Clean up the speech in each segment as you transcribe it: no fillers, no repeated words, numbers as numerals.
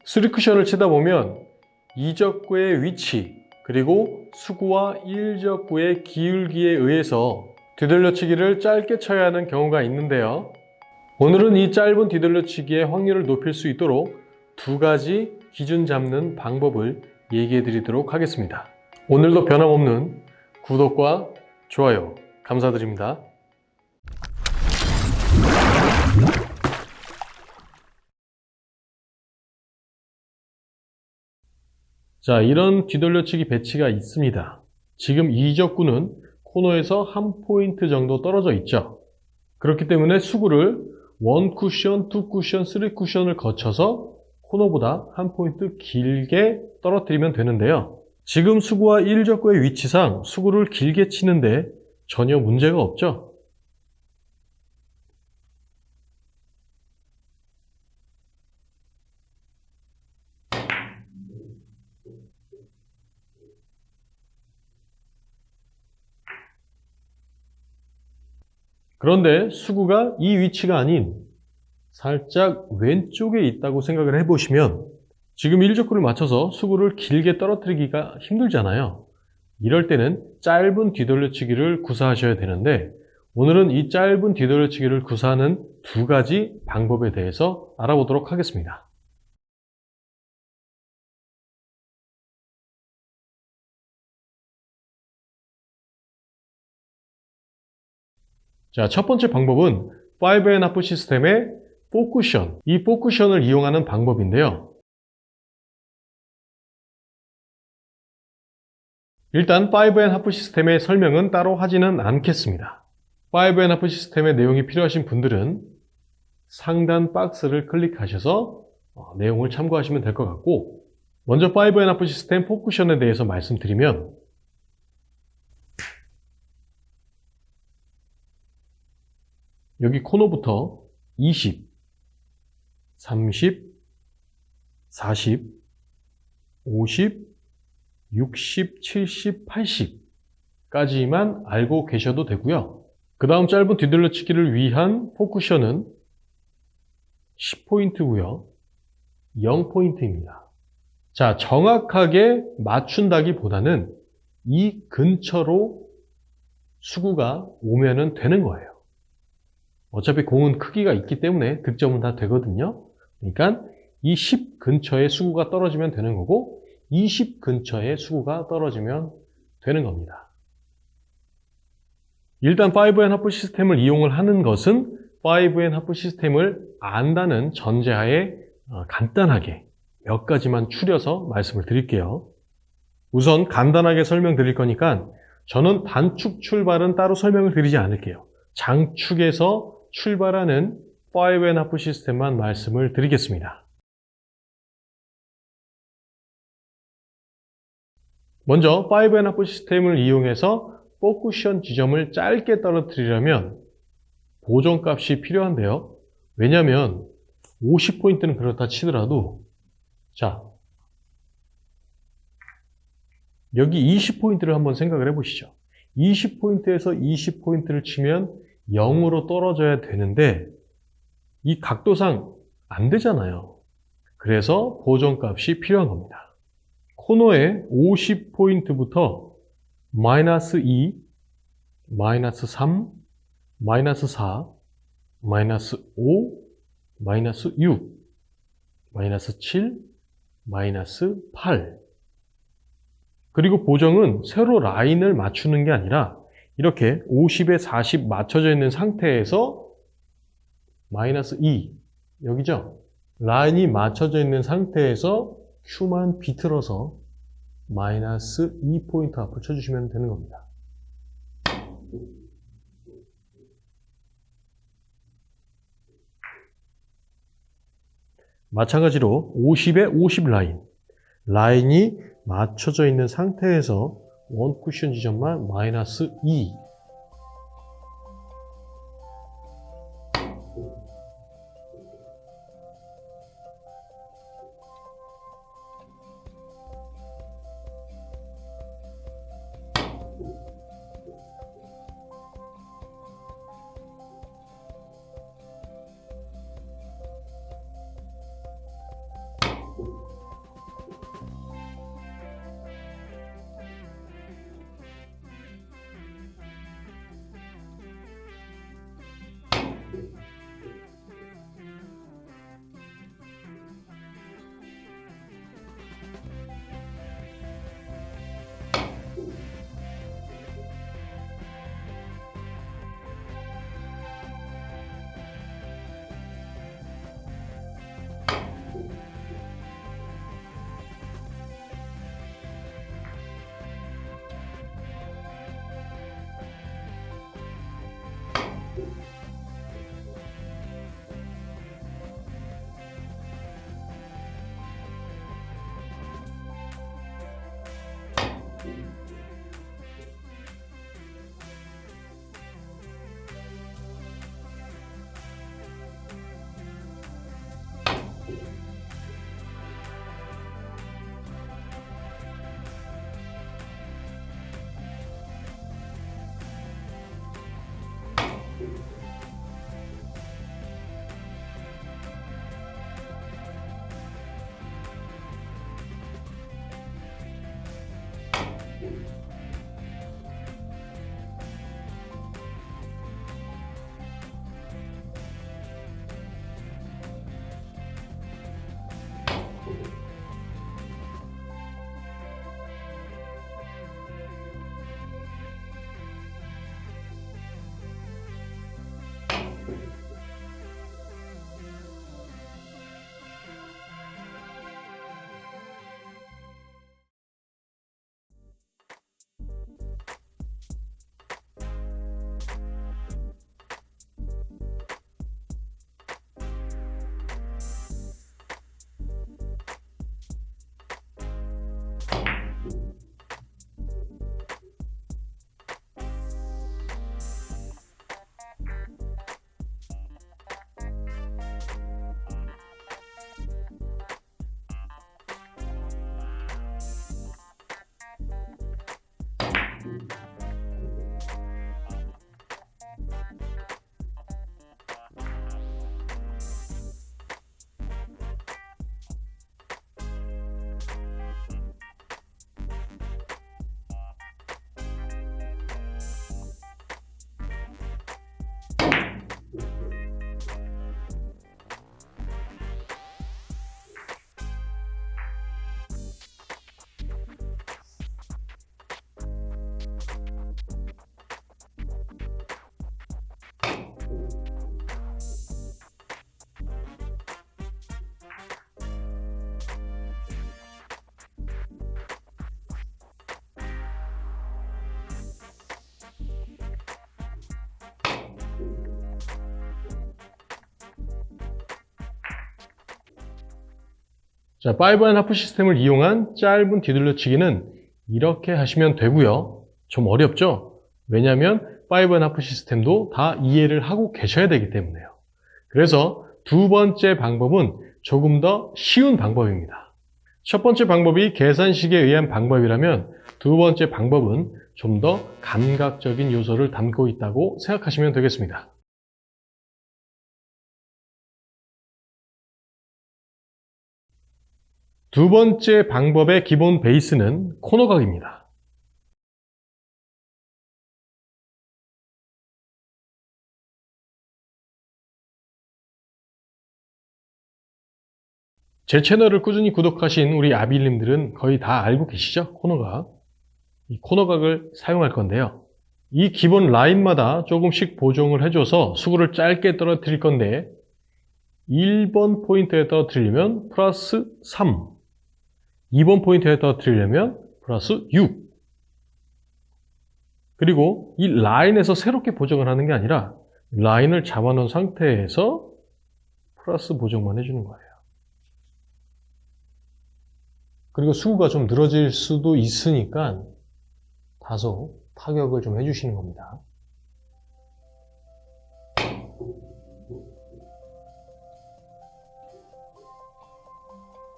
3 쿠션을 치다 보면 이적구의 위치 그리고 수구와 1적구의 기울기에 의해서 뒤돌려치기를 짧게 쳐야 하는 경우가 있는데요. 오늘은 이 짧은 뒤돌려치기의 확률을 높일 수 있도록 두 가지 기준 잡는 방법을 얘기해 드리도록 하겠습니다. 오늘도 변함없는 구독과 좋아요 감사드립니다. 자, 이런 뒤돌려치기 배치가 있습니다. 지금 이적구는 코너에서 한 포인트 정도 떨어져 있죠. 그렇기 때문에 수구를 1 쿠션, 2 쿠션, 3 쿠션을 거쳐서 코너보다 한 포인트 길게 떨어뜨리면 되는데요. 지금 수구와 1적구의 위치상 수구를 길게 치는데 전혀 문제가 없죠. 그런데 수구가 이 위치가 아닌 살짝 왼쪽에 있다고 생각을 해보시면 지금 1적구를 맞춰서 수구를 길게 떨어뜨리기가 힘들잖아요. 이럴 때는 짧은 뒤돌려치기를 구사하셔야 되는데 오늘은 이 짧은 뒤돌려치기를 구사하는 두 가지 방법에 대해서 알아보도록 하겠습니다. 자, 첫 번째 방법은 5&1/2 시스템의 4 쿠션, 이 4 쿠션을 이용하는 방법인데요. 일단 5&1/2 시스템의 설명은 따로 하지는 않겠습니다. 5&1/2 시스템의 내용이 필요하신 분들은 상단 박스를 클릭하셔서 내용을 참고하시면 될 것 같고, 먼저 5&1/2 시스템 4 쿠션에 대해서 말씀드리면 여기 코너부터 20, 30, 40, 50, 60, 70, 80까지만 알고 계셔도 되고요. 그 다음 짧은 뒤돌려치기를 위한 4 쿠션은 10포인트고요. 0포인트입니다. 자, 정확하게 맞춘다기보다는 이 근처로 수구가 오면은 되는 거예요. 어차피 공은 크기가 있기 때문에 득점은 다 되거든요. 그러니까 이 10 근처에 수구가 떨어지면 되는 거고 20 근처에 수구가 떨어지면 되는 겁니다. 일단 5&1/2 시스템을 이용을 하는 것은 5&1/2 시스템을 안다는 전제하에 간단하게 몇 가지만 추려서 말씀을 드릴게요. 우선 간단하게 설명드릴 거니까 저는 단축 출발은 따로 설명을 드리지 않을게요. 장축에서 출발하는 5&1/2 시스템만 말씀을 드리겠습니다. 먼저 5&1/2 시스템을 이용해서 4 쿠션 지점을 짧게 떨어뜨리려면 보정값이 필요한데요. 왜냐하면 50포인트는 그렇다 치더라도 자, 여기 20포인트를 한번 생각을 해보시죠. 20포인트에서 20포인트를 치면 0으로 떨어져야 되는데 이 각도상 안 되잖아요. 그래서 보정값이 필요한 겁니다. 코너에 50포인트부터 마이너스 2, 마이너스 3, 마이너스 4, 마이너스 5, 마이너스 6, 마이너스 7, 마이너스 8. 그리고 보정은 세로 라인을 맞추는 게 아니라 이렇게 50에 40 맞춰져 있는 상태에서 마이너스 2, 여기죠? 라인이 맞춰져 있는 상태에서 Q만 비틀어서 마이너스 2포인트 앞을 쳐주시면 되는 겁니다. 마찬가지로 50에 50 라인이 맞춰져 있는 상태에서 원 쿠션 지점만 마이너스 2. 자, 5&1/2 시스템을 이용한 짧은 뒤돌려치기는 이렇게 하시면 되고요. 좀 어렵죠? 왜냐하면 5&1/2 시스템도 다 이해를 하고 계셔야 되기 때문에요. 그래서 두 번째 방법은 조금 더 쉬운 방법입니다. 첫 번째 방법이 계산식에 의한 방법이라면 두 번째 방법은 좀 더 감각적인 요소를 담고 있다고 생각하시면 되겠습니다. 두 번째 방법의 기본 베이스는 코너각입니다. 제 채널을 꾸준히 구독하신 우리 아빌님들은 거의 다 알고 계시죠? 코너각. 이 코너각을 사용할 건데요. 이 기본 라인마다 조금씩 보정을 해줘서 수구를 짧게 떨어뜨릴 건데 1번 포인트에 떨어뜨리려면 플러스 3, 2번 포인트에 떨어뜨리려면 플러스 6. 그리고 이 라인에서 새롭게 보정을 하는 게 아니라 라인을 잡아놓은 상태에서 플러스 보정만 해주는 거예요. 그리고 수구가 좀 늘어질 수도 있으니까 다소 타격을 좀 해주시는 겁니다.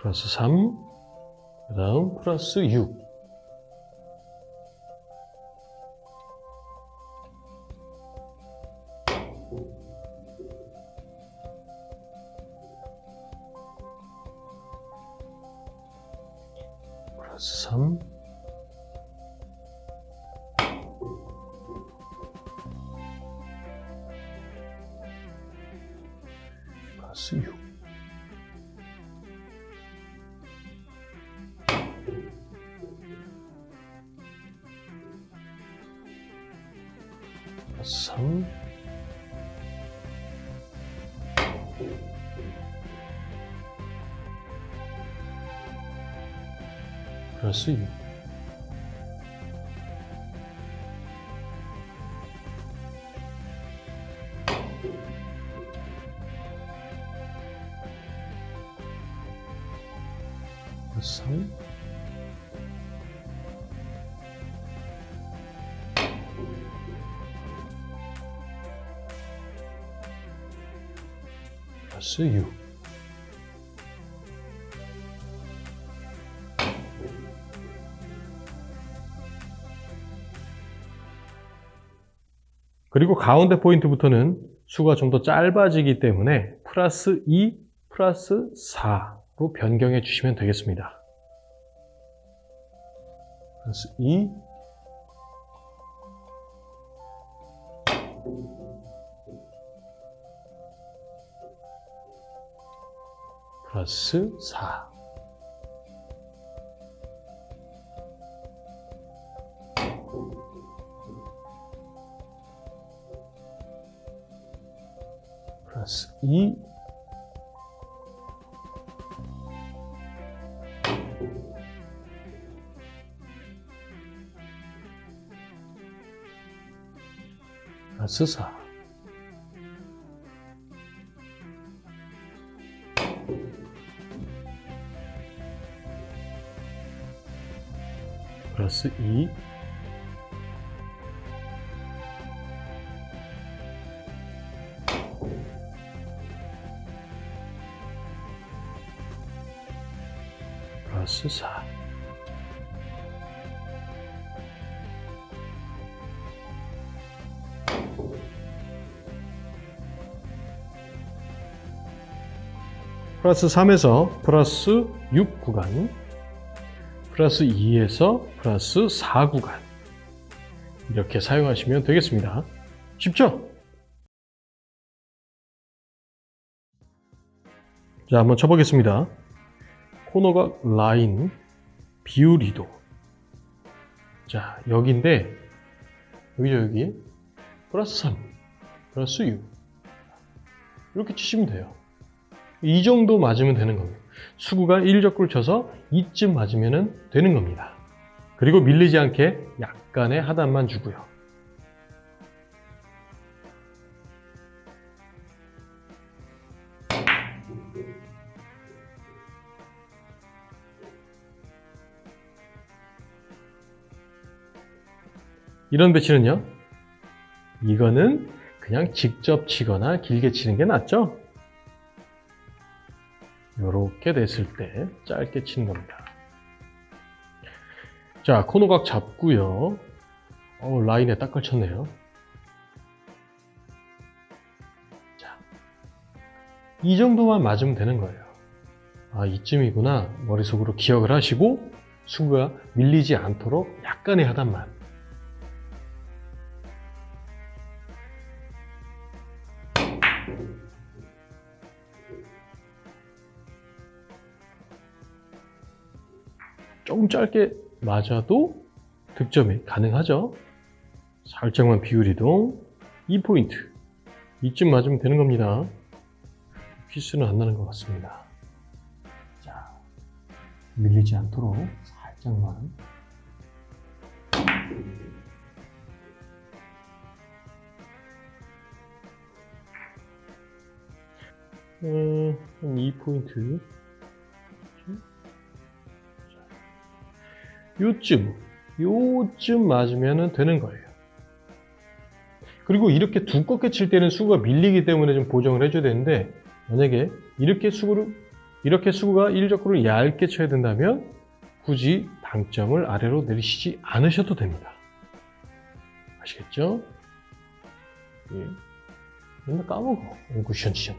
플러스 3, 그 다음 플러스 6. 플러스 3, 플러스 6, 플러스 3, 플러스 6, 플러스 3, 플러스 6, 그리고 가운데 포인트부터는 수가 좀 더 짧아지기 때문에 플러스 2, 플러스 4로 변경해 주시면 되겠습니다. 플러스 2, 플러스 4, 플러스 2, 플러스 4, 플러스 2, 플러스 4, 플러스 3에서 플러스 6 구간, 플러스 2에서 플러스 4 구간, 이렇게 사용하시면 되겠습니다. 쉽죠? 자, 한번 쳐보겠습니다. 코너각 라인 비율 이동. 자, 여기인데, 여기죠, 여기. 플러스 3, 플러스 6. 이렇게 치시면 돼요. 이 정도 맞으면 되는 겁니다. 수구가 1적구를 쳐서 이쯤 맞으면 되는 겁니다. 그리고 밀리지 않게 약간의 하단만 주고요. 이런 배치는요, 이거는 그냥 직접 치거나 길게 치는 게 낫죠? 이렇게 됐을 때 짧게 치는 겁니다. 자, 코너각 잡고요. 라인에 딱 걸쳤네요. 자, 이 정도만 맞으면 되는 거예요. 아, 이쯤이구나. 머릿속으로 기억을 하시고 수구가 밀리지 않도록 약간의 하단만. 조금 짧게 맞아도 득점이 가능하죠. 살짝만 비율 이동, 2포인트. 이쯤 맞으면 되는 겁니다. 피스는 안 나는 것 같습니다. 자, 밀리지 않도록 살짝만. 한 2포인트. 요쯤 맞으면 되는 거예요. 그리고 이렇게 두껍게 칠 때는 수구가 밀리기 때문에 좀 보정을 해줘야 되는데, 만약에 이렇게 수구가 1적구를 얇게 쳐야 된다면 굳이 당점을 아래로 내리시지 않으셔도 됩니다. 아시겠죠? 예. 맨날 까먹어. 쿠션 치잖아.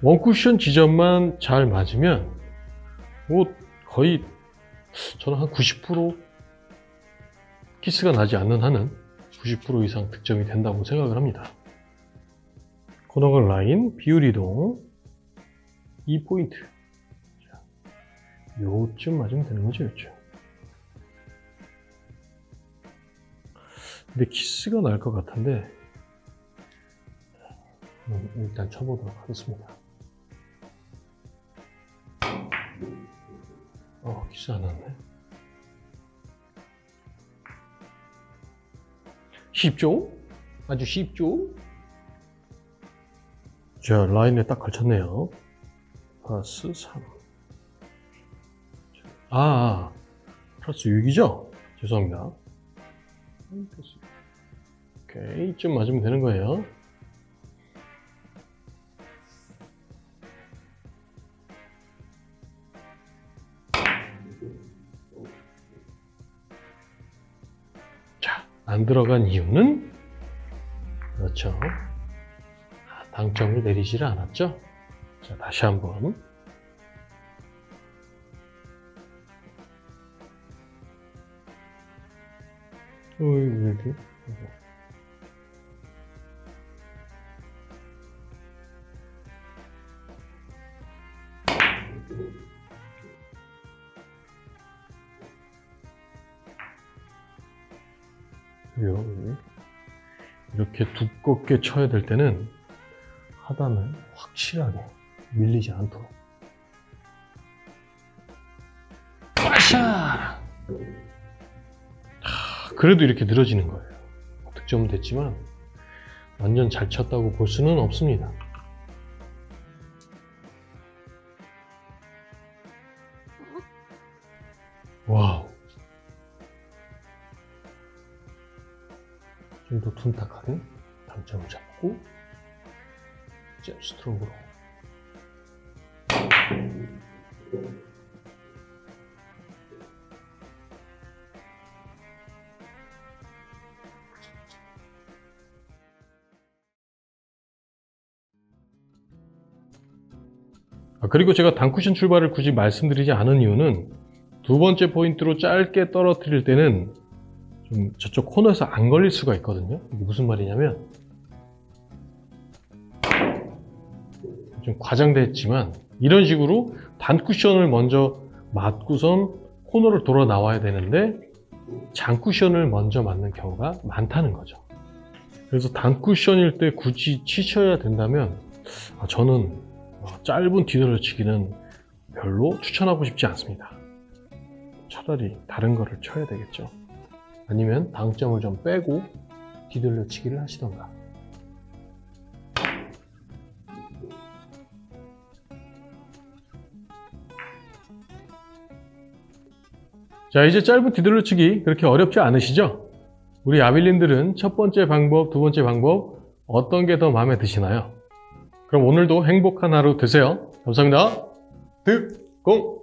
원쿠션 지점만 잘 맞으면 뭐 거의 저는 한 90% 키스가 나지 않는 한은 90% 이상 득점이 된다고 생각을 합니다. 코너건 라인, 비율 이동 2포인트. 요쯤 맞으면 되는 거죠, 요쯤. 근데 키스가 날 것 같은데 일단 쳐보도록 하겠습니다. 키스 안 났네. 쉽죠? 아주 쉽죠? 자, 라인에 딱 걸쳤네요. 플러스 3. 플러스 6이죠? 죄송합니다. 오케이, 이쯤 맞으면 되는 거예요. 자, 안 들어간 이유는 그렇죠. 당점을 내리지를 않았죠. 자, 다시 한번. 이렇게. 이렇게 두껍게 쳐야 될 때는 하단을 확실하게 밀리지 않도록. 빠샤! 그래도 이렇게 늘어지는 거예요. 득점은 됐지만 완전 잘 쳤다고 볼 수는 없습니다. 와우. 좀 더 둔탁하게 당점을 잡고 잽 스트로크로. 그리고 제가 단쿠션 출발을 굳이 말씀드리지 않은 이유는 두 번째 포인트로 짧게 떨어뜨릴 때는 좀 저쪽 코너에서 안 걸릴 수가 있거든요. 이게 무슨 말이냐면 좀 과장됐지만 이런 식으로 단쿠션을 먼저 맞고선 코너를 돌아 나와야 되는데 장쿠션을 먼저 맞는 경우가 많다는 거죠. 그래서 단쿠션일 때 굳이 치셔야 된다면 저는 짧은 뒤돌려치기는 별로 추천하고 싶지 않습니다. 차라리 다른 거를 쳐야 되겠죠. 아니면 당점을 좀 빼고 뒤돌려치기를 하시던가. 자, 이제 짧은 뒤돌려치기 그렇게 어렵지 않으시죠? 우리 아빌린들은 첫 번째 방법, 두 번째 방법 어떤 게 더 마음에 드시나요? 그럼 오늘도 행복한 하루 되세요. 감사합니다. 득공!